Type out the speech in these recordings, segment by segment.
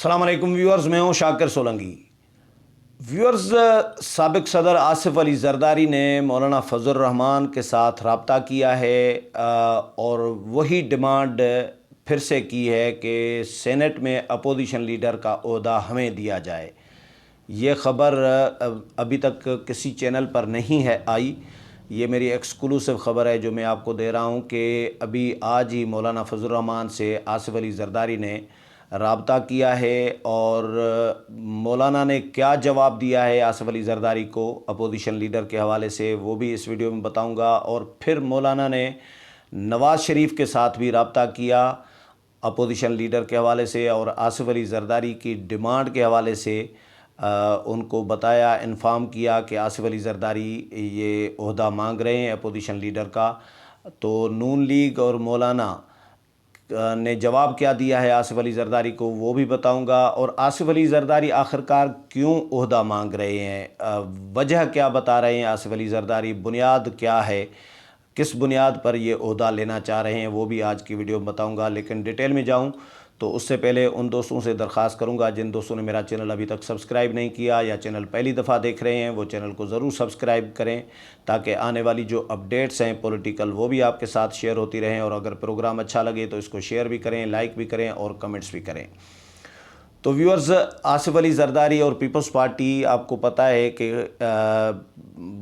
السلام علیکم ویورز، میں ہوں شاکر سولنگی۔ ویورز، سابق صدر آصف علی زرداری نے مولانا فضل الرحمان کے ساتھ رابطہ کیا ہے اور وہی ڈیمانڈ پھر سے کی ہے کہ سینٹ میں اپوزیشن لیڈر کا عہدہ ہمیں دیا جائے۔ یہ خبر ابھی تک کسی چینل پر نہیں ہے آئی، یہ میری ایکسکلوسیو خبر ہے جو میں آپ کو دے رہا ہوں کہ ابھی آج ہی مولانا فضل الرحمان سے آصف علی زرداری نے رابطہ کیا ہے، اور مولانا نے کیا جواب دیا ہے آصف علی زرداری کو اپوزیشن لیڈر کے حوالے سے وہ بھی اس ویڈیو میں بتاؤں گا۔ اور پھر مولانا نے نواز شریف کے ساتھ بھی رابطہ کیا اپوزیشن لیڈر کے حوالے سے، اور آصف علی زرداری کی ڈیمانڈ کے حوالے سے ان کو بتایا، انفارم کیا کہ آصف علی زرداری یہ عہدہ مانگ رہے ہیں اپوزیشن لیڈر کا۔ تو نون لیگ اور مولانا نے جواب کیا دیا ہے آصف علی زرداری کو وہ بھی بتاؤں گا، اور آصف علی زرداری آخرکار کیوں عہدہ مانگ رہے ہیں، وجہ کیا بتا رہے ہیں آصف علی زرداری، بنیاد کیا ہے، کس بنیاد پر یہ عہدہ لینا چاہ رہے ہیں وہ بھی آج کی ویڈیو میں بتاؤں گا۔ لیکن ڈیٹیل میں جاؤں تو اس سے پہلے ان دوستوں سے درخواست کروں گا جن دوستوں نے میرا چینل ابھی تک سبسکرائب نہیں کیا یا چینل پہلی دفعہ دیکھ رہے ہیں وہ چینل کو ضرور سبسکرائب کریں تاکہ آنے والی جو اپڈیٹس ہیں پولیٹیکل وہ بھی آپ کے ساتھ شیئر ہوتی رہیں، اور اگر پروگرام اچھا لگے تو اس کو شیئر بھی کریں، لائک بھی کریں اور کمنٹس بھی کریں۔ تو ویورز، آصف علی زرداری اور پیپلز پارٹی آپ کو پتہ ہے کہ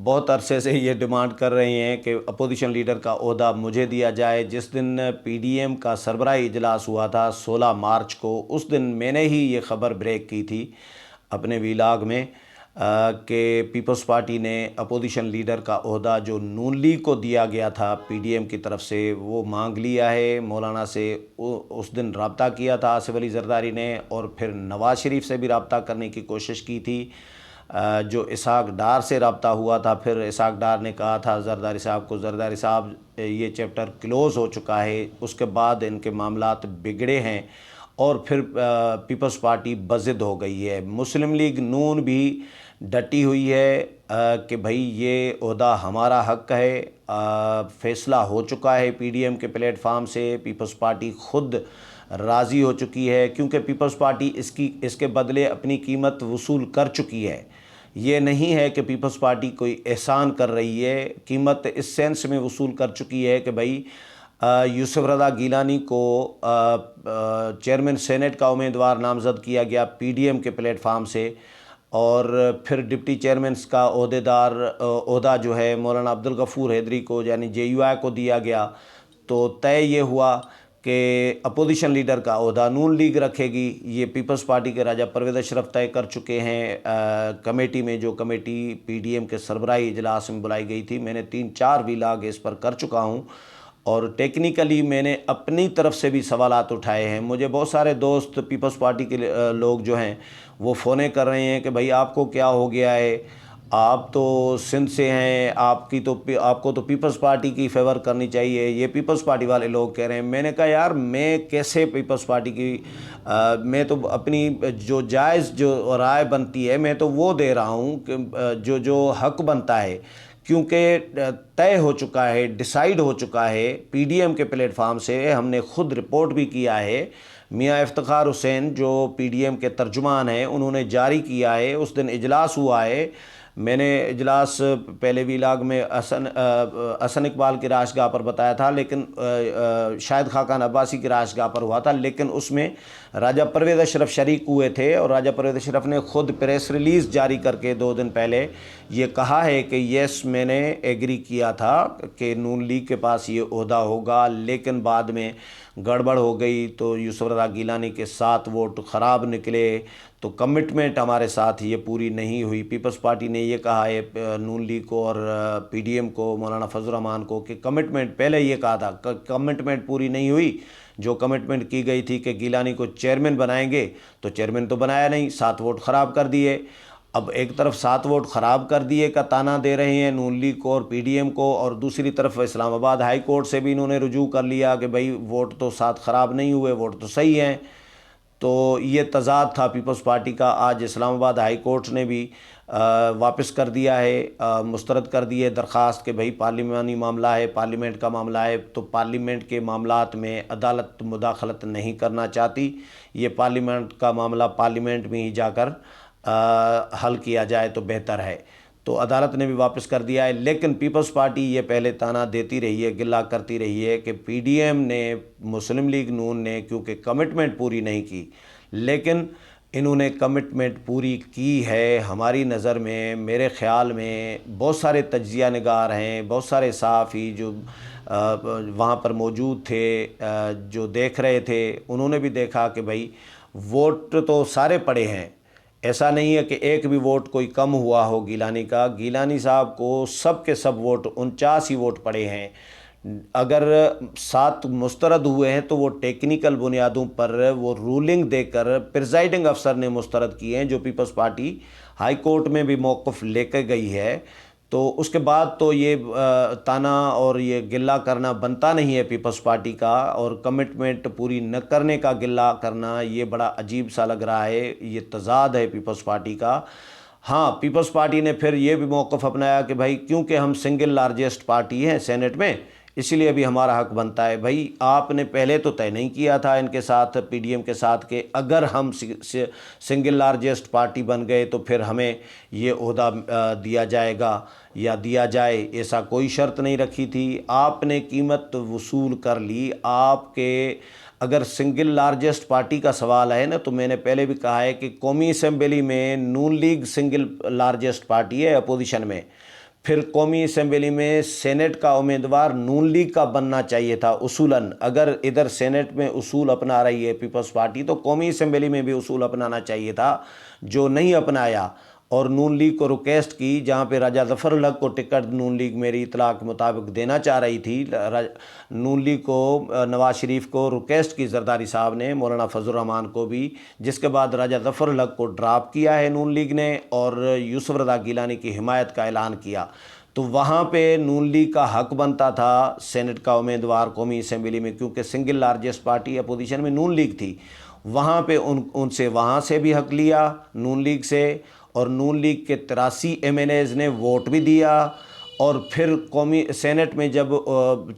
بہت عرصے سے یہ ڈیمانڈ کر رہے ہیں کہ اپوزیشن لیڈر کا عہدہ مجھے دیا جائے۔ جس دن پی ڈی ایم کا سربراہی اجلاس ہوا تھا 16 مارچ کو، اس دن میں نے ہی یہ خبر بریک کی تھی اپنے ویلاگ میں کہ پیپلز پارٹی نے اپوزیشن لیڈر کا عہدہ جو نون لیگ کو دیا گیا تھا پی ڈی ایم کی طرف سے وہ مانگ لیا ہے۔ مولانا سے اس دن رابطہ کیا تھا آصف علی زرداری نے، اور پھر نواز شریف سے بھی رابطہ کرنے کی کوشش کی تھی۔ جو اسحاق ڈار سے رابطہ ہوا تھا، پھر اسحاق ڈار نے کہا تھا زرداری صاحب کو، زرداری صاحب یہ چیپٹر کلوز ہو چکا ہے، اس کے بعد ان کے معاملات بگڑے ہیں، اور پھر پیپلز پارٹی بضد ہو گئی ہے۔ مسلم لیگ نون بھی ڈٹی ہوئی ہے کہ بھائی یہ عہدہ ہمارا حق ہے، فیصلہ ہو چکا ہے پی ڈی ایم کے پلیٹ فارم سے، پیپلز پارٹی خود راضی ہو چکی ہے کیونکہ پیپلز پارٹی اس کے بدلے اپنی قیمت وصول کر چکی ہے۔ یہ نہیں ہے کہ پیپلز پارٹی کوئی احسان کر رہی ہے، قیمت اس سینس میں وصول کر چکی ہے کہ بھائی یوسف رضا گیلانی کو چیئرمین سینٹ کا امیدوار نامزد کیا گیا پی ڈی ایم کے پلیٹ فارم سے، اور پھر ڈپٹی چیئرمینس کا عہدہ جو ہے مولانا عبدالغفور حیدری کو یعنی جے یو آئی کو دیا گیا۔ تو طے یہ ہوا کہ اپوزیشن لیڈر کا عہدہ نون لیگ رکھے گی۔ یہ پیپلز پارٹی کے راجہ پرویز اشرف طے کر چکے ہیں کمیٹی میں، جو کمیٹی پی ڈی ایم کے سربراہی اجلاس میں بلائی گئی تھی۔ میں نے 3-4 ویلاگ اس پر کر چکا ہوں، اور ٹیکنیکلی میں نے اپنی طرف سے بھی سوالات اٹھائے ہیں۔ مجھے بہت سارے دوست پیپلز پارٹی کے لوگ جو ہیں وہ فونیں کر رہے ہیں کہ بھائی آپ کو کیا ہو گیا ہے، آپ تو سندھ سے ہیں، آپ کو تو پیپلز پارٹی کی فیور کرنی چاہیے، یہ پیپلز پارٹی والے لوگ کہہ رہے ہیں۔ میں نے کہا یار میں کیسے پیپلز پارٹی کی، میں تو اپنی جو جائز جو رائے بنتی ہے میں تو وہ دے رہا ہوں کہ جو حق بنتا ہے، کیونکہ طے ہو چکا ہے، ڈیسائیڈ ہو چکا ہے پی ڈی ایم کے پلیٹ فارم سے۔ ہم نے خود رپورٹ بھی کیا ہے، میاں افتخار حسین جو پی ڈی ایم کے ترجمان ہیں انہوں نے جاری کیا ہے، اس دن اجلاس ہوا ہے۔ میں نے اجلاس پہلے ویلاگ میں حسن اقبال کی رہائش گاہ پر بتایا تھا، لیکن شاہد خاقان عباسی کی رہائش گاہ پر ہوا تھا، لیکن اس میں راجہ پرویز اشرف شریک ہوئے تھے، اور راجہ پرویز اشرف نے خود پریس ریلیز جاری کر کے 2 دن پہلے یہ کہا ہے کہ یس میں نے ایگری کیا تھا کہ نون لیگ کے پاس یہ عہدہ ہوگا، لیکن بعد میں گڑبڑ ہو گئی تو یوسف رضا گیلانی کے 7 ووٹ خراب نکلے، تو کمٹمنٹ ہمارے ساتھ یہ پوری نہیں ہوئی۔ پیپلز پارٹی نے یہ کہا ہے نون لیگ کو اور پی ڈی ایم کو، مولانا فضل الرحمان کو، کہ کمٹمنٹ پہلے یہ کہا تھا کمٹمنٹ پوری نہیں ہوئی، جو کمٹمنٹ کی گئی تھی کہ گیلانی کو چیئرمین بنائیں گے تو چیئرمین تو بنایا نہیں، 7 ووٹ خراب کر دیے۔ اب ایک طرف 7 ووٹ خراب کر دیے کا تانا دے رہے ہیں نون لیگ کو اور پی ڈی ایم کو، اور دوسری طرف اسلام آباد ہائی کورٹ سے بھی انہوں نے رجوع کر لیا کہ بھائی ووٹ تو 7 خراب نہیں ہوئے، ووٹ تو صحیح ہیں۔ تو یہ تضاد تھا پیپلز پارٹی کا۔ آج اسلام آباد ہائی کورٹ نے بھی واپس کر دیا ہے، مسترد کر دی ہے درخواست کہ بھئی پارلیمانی معاملہ ہے، پارلیمنٹ کا معاملہ ہے، تو پارلیمنٹ کے معاملات میں عدالت مداخلت نہیں کرنا چاہتی، یہ پارلیمنٹ کا معاملہ پارلیمنٹ میں ہی جا کر حل کیا جائے تو بہتر ہے۔ تو عدالت نے بھی واپس کر دیا ہے، لیکن پیپلز پارٹی یہ پہلے تانا دیتی رہی ہے، گلہ کرتی رہی ہے کہ پی ڈی ایم نے، مسلم لیگ نون نے کیونکہ کمٹمنٹ پوری نہیں کی، لیکن انہوں نے کمٹمنٹ پوری کی ہے۔ ہماری نظر میں، میرے خیال میں بہت سارے تجزیہ نگار ہیں، بہت سارے صحافی جو وہاں پر موجود تھے، جو دیکھ رہے تھے، انہوں نے بھی دیکھا کہ بھئی ووٹ تو سارے پڑے ہیں، ایسا نہیں ہے کہ ایک بھی ووٹ کوئی کم ہوا ہو گیلانی کا۔ گیلانی صاحب کو سب کے سب ووٹ 49 ہی ووٹ پڑے ہیں۔ اگر 7 مسترد ہوئے ہیں تو وہ ٹیکنیکل بنیادوں پر وہ رولنگ دے کر پریزائڈنگ افسر نے مسترد کیے ہیں، جو پیپلز پارٹی ہائی کورٹ میں بھی موقف لے کے گئی ہے۔ تو اس کے بعد تو یہ تانا اور یہ گلہ کرنا بنتا نہیں ہے پیپلز پارٹی کا، اور کمٹمنٹ پوری نہ کرنے کا گلہ کرنا یہ بڑا عجیب سا لگ رہا ہے، یہ تضاد ہے پیپلز پارٹی کا۔ ہاں، پیپلز پارٹی نے پھر یہ بھی موقف اپنایا کہ بھائی کیونکہ ہم سنگل لارجسٹ پارٹی ہیں سینٹ میں، اس لیے بھی ہمارا حق بنتا ہے۔ بھائی آپ نے پہلے تو طے نہیں کیا تھا ان کے ساتھ، پی ڈی ایم کے ساتھ، کہ اگر ہم سنگل لارجسٹ پارٹی بن گئے تو پھر ہمیں یہ عہدہ دیا جائے گا یا دیا جائے، ایسا کوئی شرط نہیں رکھی تھی۔ آپ نے قیمت وصول کر لی۔ آپ کے اگر سنگل لارجسٹ پارٹی کا سوال ہے نا، تو میں نے پہلے بھی کہا ہے کہ قومی اسمبلی میں نون لیگ سنگل لارجسٹ پارٹی ہے اپوزیشن میں، پھر قومی اسمبلی میں سینٹ کا امیدوار نون لیگ کا بننا چاہیے تھا اصولاً۔ اگر ادھر سینٹ میں اصول اپنا رہی ہے پیپلز پارٹی، تو قومی اسمبلی میں بھی اصول اپنانا چاہیے تھا، جو نہیں اپنایا، اور نون لیگ کو ریکویسٹ کی، جہاں پہ راجہ ظفر الحق کو ٹکٹ نون لیگ میری اطلاع کے مطابق دینا چاہ رہی تھی، نون لیگ کو نواز شریف کو ریکویسٹ کی زرداری صاحب نے، مولانا فضل الرحمان کو بھی، جس کے بعد راجہ ظفر الحق کو ڈراپ کیا ہے نون لیگ نے اور یوسف رضا گیلانی کی حمایت کا اعلان کیا۔ تو وہاں پہ نون لیگ کا حق بنتا تھا سینٹ کا امیدوار قومی اسمبلی میں، کیونکہ سنگل لارجسٹ پارٹی اپوزیشن میں نون لیگ تھی، وہاں پہ ان سے وہاں سے بھی حق لیا نون لیگ سے، اور نون لیگ کے 83 ایم این ایز نے ووٹ بھی دیا۔ اور پھر قومی سینٹ میں جب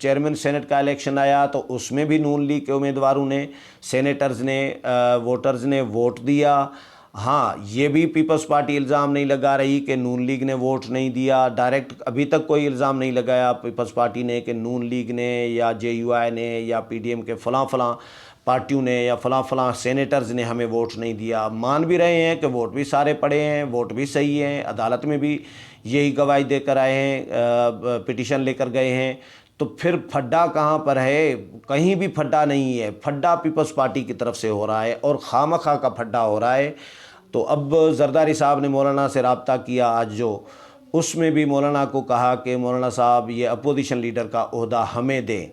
چیئرمین سینٹ کا الیکشن آیا تو اس میں بھی نون لیگ کے امیدواروں نے، سینیٹرز نے، ووٹرز نے ووٹ دیا۔ ہاں، یہ بھی پیپلز پارٹی الزام نہیں لگا رہی کہ نون لیگ نے ووٹ نہیں دیا، ڈائریکٹ ابھی تک کوئی الزام نہیں لگایا پیپلز پارٹی نے کہ نون لیگ نے یا جے یو آئی نے یا پی ڈی ایم کے فلاں فلاں پارٹیوں نے یا فلاں فلاں سینیٹرز نے ہمیں ووٹ نہیں دیا۔ مان بھی رہے ہیں کہ ووٹ بھی سارے پڑے ہیں، ووٹ بھی صحیح ہیں، عدالت میں بھی یہی گواہی دے کر آئے ہیں، پٹیشن لے کر گئے ہیں۔ تو پھر پھڈا کہاں پر ہے؟ کہیں بھی پھڈا نہیں ہے، پھڈا پیپلز پارٹی کی طرف سے ہو رہا ہے، اور خامخواہ کا پھڈا ہو رہا ہے۔ تو اب زرداری صاحب نے مولانا سے رابطہ کیا آج، جو اس میں بھی مولانا کو کہا کہ مولانا صاحب یہ اپوزیشن لیڈر کا عہدہ ہمیں دیں۔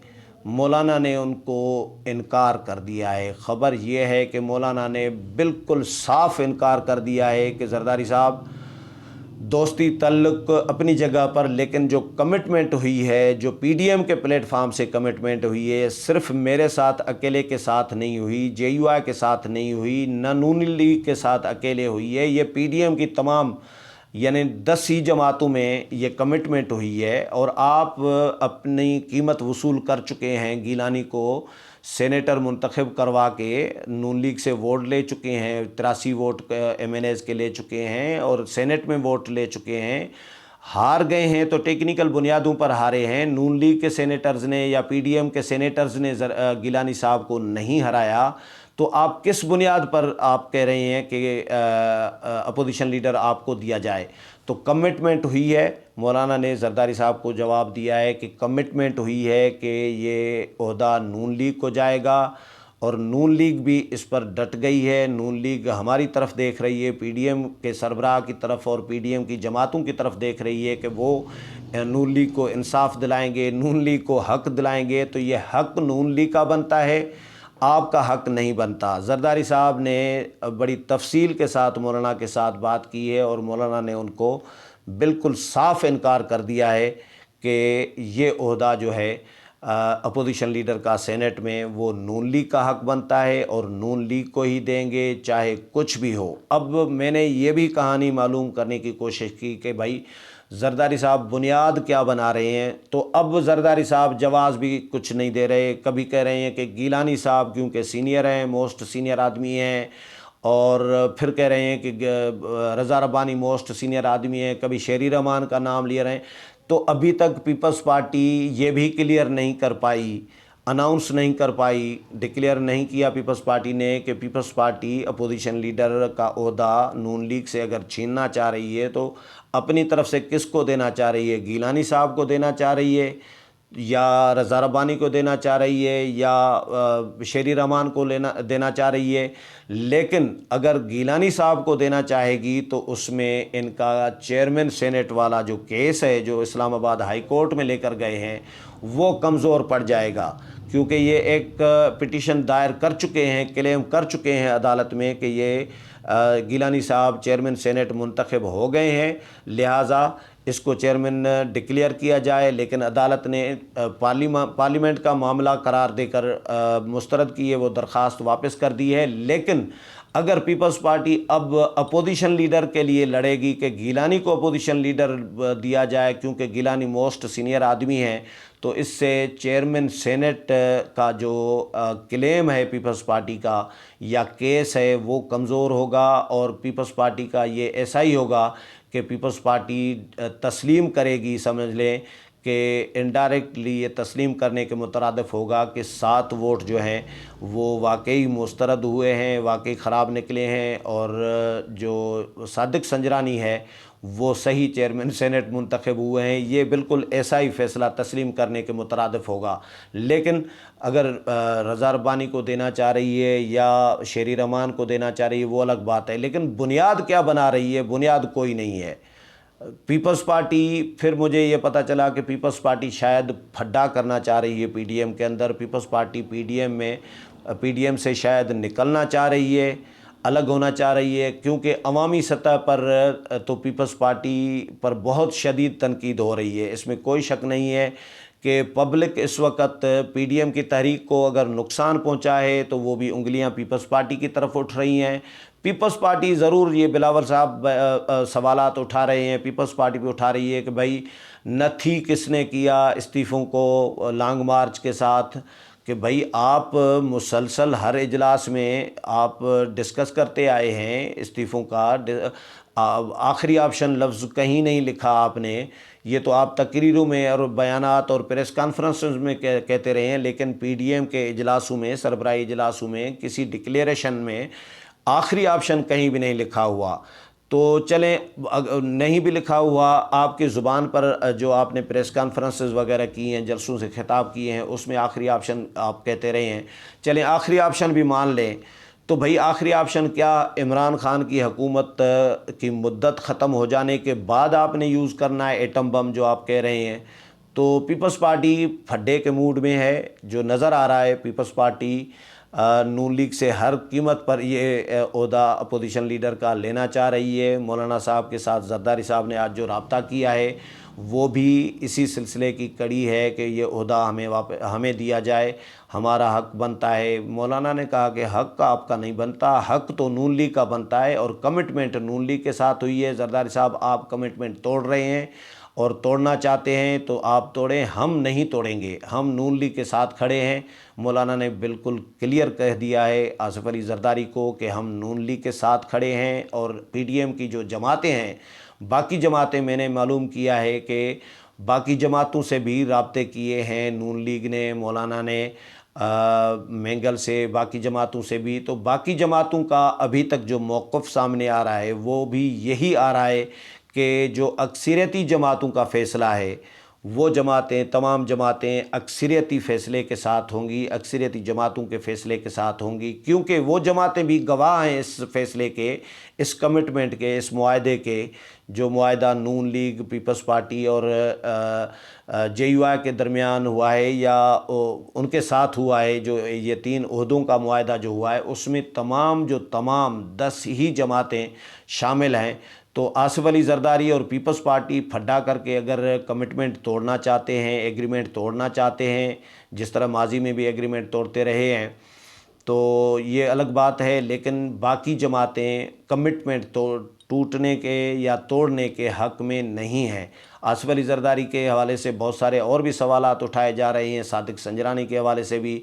مولانا نے ان کو انکار کر دیا ہے۔ خبر یہ ہے کہ مولانا نے بالکل صاف انکار کر دیا ہے کہ زرداری صاحب دوستی تعلق اپنی جگہ پر، لیکن جو کمٹمنٹ ہوئی ہے، جو پی ڈی ایم کے پلیٹ فارم سے کمٹمنٹ ہوئی ہے، صرف میرے ساتھ اکیلے کے ساتھ نہیں ہوئی، جے یو آئی کے ساتھ نہیں ہوئی، نہ نون لیگ کے ساتھ اکیلے ہوئی ہے، یہ پی ڈی ایم کی تمام یعنی 10 ہی جماعتوں میں یہ کمٹمنٹ ہوئی ہے۔ اور آپ اپنی قیمت وصول کر چکے ہیں، گیلانی کو سینیٹر منتخب کروا کے نون لیگ سے ووٹ لے چکے ہیں، 83 ووٹ ایم این ایز کے لے چکے ہیں، اور سینٹ میں ووٹ لے چکے ہیں۔ ہار گئے ہیں تو ٹیکنیکل بنیادوں پر ہارے ہیں، نون لیگ کے سینیٹرز نے یا پی ڈی ایم کے سینیٹرز نے گیلانی صاحب کو نہیں ہرایا۔ تو آپ کس بنیاد پر آپ کہہ رہے ہیں کہ اپوزیشن لیڈر آپ کو دیا جائے؟ تو کمٹمنٹ ہوئی ہے، مولانا نے زرداری صاحب کو جواب دیا ہے کہ کمٹمنٹ ہوئی ہے کہ یہ عہدہ نون لیگ کو جائے گا، اور نون لیگ بھی اس پر ڈٹ گئی ہے۔ نون لیگ ہماری طرف دیکھ رہی ہے، پی ڈی ایم کے سربراہ کی طرف اور پی ڈی ایم کی جماعتوں کی طرف دیکھ رہی ہے کہ وہ نون لیگ کو انصاف دلائیں گے، نون لیگ کو حق دلائیں گے۔ تو یہ حق نون لیگ کا بنتا ہے، آپ کا حق نہیں بنتا۔ زرداری صاحب نے بڑی تفصیل کے ساتھ مولانا کے ساتھ بات کی ہے، اور مولانا نے ان کو بالکل صاف انکار کر دیا ہے کہ یہ عہدہ جو ہے اپوزیشن لیڈر کا سینٹ میں، وہ نون لیگ کا حق بنتا ہے اور نون لیگ کو ہی دیں گے چاہے کچھ بھی ہو۔ اب میں نے یہ بھی کہانی معلوم کرنے کی کوشش کی کہ بھائی زرداری صاحب بنیاد کیا بنا رہے ہیں، تو اب زرداری صاحب جواز بھی کچھ نہیں دے رہے۔ کبھی کہہ رہے ہیں کہ گیلانی صاحب کیونکہ سینئر ہیں، موسٹ سینئر آدمی ہیں، اور پھر کہہ رہے ہیں کہ رضا ربانی موسٹ سینئر آدمی ہیں، کبھی شیری رحمان کا نام لے رہے ہیں۔ تو ابھی تک پیپلز پارٹی یہ بھی کلیئر نہیں کر پائی، اناؤنس نہیں کر پائی، ڈکلیئر نہیں کیا پیپلز پارٹی نے کہ پیپلز پارٹی اپوزیشن لیڈر کا عہدہ نون لیگ سے اگر چھیننا چاہ رہی ہے تو اپنی طرف سے کس کو دینا چاہ رہی ہے، گیلانی صاحب کو دینا چاہ رہی ہے یا رضا ربانی کو دینا چاہ رہی ہے یا شیری رحمان کو دینا چاہ رہی ہے۔ لیکن اگر گیلانی صاحب کو دینا چاہے گی تو اس میں ان کا چیئرمین سینٹ والا جو کیس ہے جو اسلام آباد ہائی کورٹ میں لے کر گئے ہیں وہ کمزور پڑ جائے گا، کیونکہ یہ ایک پٹیشن دائر کر چکے ہیں، کلیم کر چکے ہیں عدالت میں کہ یہ گیلانی صاحب چیئرمین سینٹ منتخب ہو گئے ہیں، لہٰذا اس کو چیئرمین ڈکلیئر کیا جائے۔ لیکن عدالت نے پارلیمنٹ کا معاملہ قرار دے کر مسترد کی ہے، وہ درخواست واپس کر دی ہے۔ لیکن اگر پیپلز پارٹی اب اپوزیشن لیڈر کے لیے لڑے گی کہ گیلانی کو اپوزیشن لیڈر دیا جائے کیونکہ گیلانی موسٹ سینئر آدمی ہیں، تو اس سے چیئرمین سینٹ کا جو کلیم ہے پیپلز پارٹی کا یا کیس ہے وہ کمزور ہوگا، اور پیپلز پارٹی کا یہ ایسا ہی ہوگا کہ پیپلز پارٹی تسلیم کرے گی، سمجھ لیں کہ انڈائریکٹلی یہ تسلیم کرنے کے مترادف ہوگا کہ 7 ووٹ جو ہیں وہ واقعی مسترد ہوئے ہیں، واقعی خراب نکلے ہیں، اور جو صادق سنجرانی ہے وہ صحیح چیئرمین سینٹ منتخب ہوئے ہیں۔ یہ بالکل ایسا ہی فیصلہ تسلیم کرنے کے مترادف ہوگا۔ لیکن اگر رضا ربانی کو دینا چاہ رہی ہے یا شیری رحمان کو دینا چاہ رہی ہے وہ الگ بات ہے، لیکن بنیاد کیا بنا رہی ہے؟ بنیاد کوئی نہیں ہے۔ پیپلز پارٹی، پھر مجھے یہ پتہ چلا کہ پیپلز پارٹی شاید پھڈا کرنا چاہ رہی ہے پی ڈی ایم کے اندر۔ Peoples Party P D M سے شاید نکلنا چاہ رہی ہے، الگ ہونا چاہ رہی ہے، کیونکہ عوامی سطح پر تو پیپلز پارٹی پر بہت شدید تنقید ہو رہی ہے، اس میں کوئی شک نہیں ہے کہ پبلک اس وقت پی ڈی ایم کی تحریک کو اگر نقصان پہنچا ہے تو وہ بھی انگلیاں پیپلز پارٹی کی طرف اٹھ رہی ہیں۔ پیپلز پارٹی ضرور یہ بلاول صاحب سوالات اٹھا رہے ہیں، پیپلز پارٹی بھی اٹھا رہی ہے کہ بھائی نتھی کس نے کیا استعفوں کو لانگ مارچ کے ساتھ، کہ بھائی آپ مسلسل ہر اجلاس میں آپ ڈسکس کرتے آئے ہیں استعفوں کا، آخری آپشن لفظ کہیں نہیں لکھا آپ نے، یہ تو آپ تقریروں میں اور بیانات اور پریس کانفرنسز میں کہتے رہے ہیں، لیکن پی ڈی ایم کے اجلاسوں میں، سربراہی اجلاسوں میں کسی ڈکلیریشن میں آخری آپشن کہیں بھی نہیں لکھا ہوا۔ تو چلیں نہیں بھی لکھا ہوا، آپ کی زبان پر جو آپ نے پریس کانفرنسز وغیرہ کی ہیں، جلسوں سے خطاب کیے ہیں، اس میں آخری آپشن آپ کہتے رہے ہیں، چلیں آخری آپشن بھی مان لیں۔ تو بھئی آخری آپشن کیا عمران خان کی حکومت کی مدت ختم ہو جانے کے بعد آپ نے یوز کرنا ہے ایٹم بم جو آپ کہہ رہے ہیں؟ تو پیپلز پارٹی پھڈے کے موڈ میں ہے، جو نظر آ رہا ہے۔ پیپلز پارٹی نون لیگ سے ہر قیمت پر یہ عہدہ اپوزیشن لیڈر کا لینا چاہ رہی ہے۔ مولانا صاحب کے ساتھ زرداری صاحب نے آج جو رابطہ کیا ہے وہ بھی اسی سلسلے کی کڑی ہے کہ یہ عہدہ ہمیں دیا جائے، ہمارا حق بنتا ہے۔ مولانا نے کہا کہ حق کا آپ کا نہیں بنتا، حق تو نون لیگ کا بنتا ہے، اور کمٹمنٹ نون لیگ کے ساتھ ہوئی ہے۔ زرداری صاحب آپ کمٹمنٹ توڑ رہے ہیں اور توڑنا چاہتے ہیں تو آپ توڑیں، ہم نہیں توڑیں گے، ہم نون لیگ کے ساتھ کھڑے ہیں۔ مولانا نے بالکل کلیئر کہہ دیا ہے آصف علی زرداری کو کہ ہم نون لیگ کے ساتھ کھڑے ہیں، اور پی ڈی ایم کی جو جماعتیں ہیں، باقی جماعتیں، میں نے معلوم کیا ہے کہ باقی جماعتوں سے بھی رابطے کیے ہیں نون لیگ نے، مولانا نے مینگل سے، باقی جماعتوں سے بھی۔ تو باقی جماعتوں کا ابھی تک جو موقف سامنے آ رہا ہے وہ بھی یہی آ رہا ہے کہ جو اکثریتی جماعتوں کا فیصلہ ہے وہ جماعتیں، تمام جماعتیں اکثریتی فیصلے کے ساتھ ہوں گی، اکثریتی جماعتوں کے فیصلے کے ساتھ ہوں گی، کیونکہ وہ جماعتیں بھی گواہ ہیں اس فیصلے کے، اس کمٹمنٹ کے، اس معاہدے کے، جو معاہدہ نون لیگ، پیپلز پارٹی اور JUI کے درمیان ہوا ہے یا ان کے ساتھ ہوا ہے، جو یہ 3 عہدوں کا معاہدہ جو ہوا ہے اس میں تمام 10 ہی جماعتیں شامل ہیں۔ تو آصف علی زرداری اور پیپلز پارٹی پھڈا کر کے اگر کمٹمنٹ توڑنا چاہتے ہیں، ایگریمنٹ توڑنا چاہتے ہیں، جس طرح ماضی میں بھی ایگریمنٹ توڑتے رہے ہیں، تو یہ الگ بات ہے، لیکن باقی جماعتیں کمٹمنٹ ٹوٹنے کے یا توڑنے کے حق میں نہیں ہیں۔ آصف علی زرداری کے حوالے سے بہت سارے اور بھی سوالات اٹھائے جا رہے ہیں، صادق سنجرانی کے حوالے سے بھی،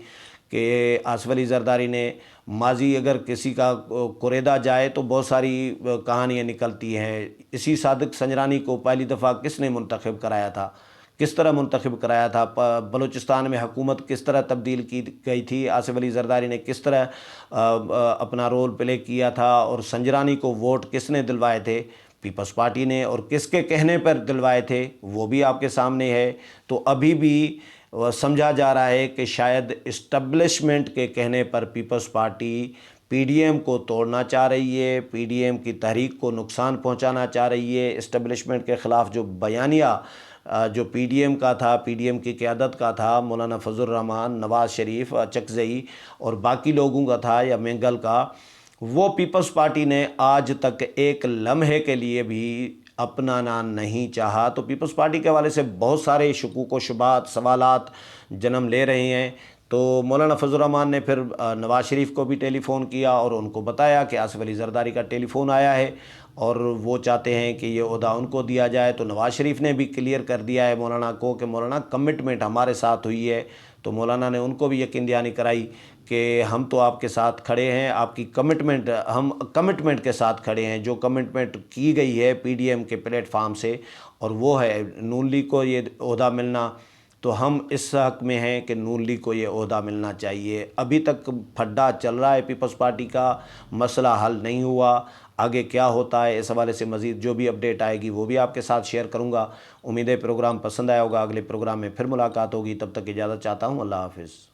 کہ آصف علی زرداری نے ماضی اگر کسی کا کوریدا جائے تو بہت ساری کہانیاں نکلتی ہیں۔ اسی صادق سنجرانی کو پہلی دفعہ کس نے منتخب کرایا تھا، کس طرح منتخب کرایا تھا، بلوچستان میں حکومت کس طرح تبدیل کی گئی تھی، آصف علی زرداری نے کس طرح اپنا رول پلے کیا تھا، اور سنجرانی کو ووٹ کس نے دلوائے تھے، پیپلز پارٹی نے، اور کس کے کہنے پر دلوائے تھے وہ بھی آپ کے سامنے ہے۔ تو ابھی بھی سمجھا جا رہا ہے کہ شاید اسٹیبلشمنٹ کے کہنے پر پیپلز پارٹی PDM کو توڑنا چاہ رہی ہے، PDM کی تحریک کو نقصان پہنچانا چاہ رہی ہے۔ اسٹیبلشمنٹ کے خلاف جو بیانیہ جو PDM کا تھا، PDM کی قیادت کا تھا، مولانا فضل الرحمان، نواز شریف، چکزئی اور باقی لوگوں کا تھا، یا مینگل کا، وہ پیپلز پارٹی نے آج تک ایک لمحے کے لیے بھی اپنانا نہیں چاہا۔ تو پیپلز پارٹی کے حوالے سے بہت سارے شکوک و شبہات، سوالات جنم لے رہے ہیں۔ تو مولانا فضل الرحمان نے پھر نواز شریف کو بھی ٹیلی فون کیا اور ان کو بتایا کہ آصف علی زرداری کا ٹیلی فون آیا ہے اور وہ چاہتے ہیں کہ یہ عہدہ ان کو دیا جائے۔ تو نواز شریف نے بھی کلیئر کر دیا ہے مولانا کو کہ مولانا کمٹمنٹ ہمارے ساتھ ہوئی ہے۔ تو مولانا نے ان کو بھی یقین دہانی کرائی کہ ہم تو آپ کے ساتھ کھڑے ہیں، آپ کی کمٹمنٹ، ہم کمٹمنٹ کے ساتھ کھڑے ہیں، جو کمٹمنٹ کی گئی ہے PDM کے پلیٹ فارم سے، اور وہ ہے نون لیگ کو یہ عہدہ ملنا۔ تو ہم اس حق میں ہیں کہ نون لیگ کو یہ عہدہ ملنا چاہیے۔ ابھی تک پھڈا چل رہا ہے پیپلز پارٹی کا، مسئلہ حل نہیں ہوا۔ آگے کیا ہوتا ہے اس حوالے سے مزید جو بھی اپڈیٹ آئے گی وہ بھی آپ کے ساتھ شیئر کروں گا۔ امید ہے پروگرام پسند آیا ہوگا، اگلے پروگرام میں پھر ملاقات ہوگی، تب تک اجازت چاہتا ہوں، اللہ حافظ۔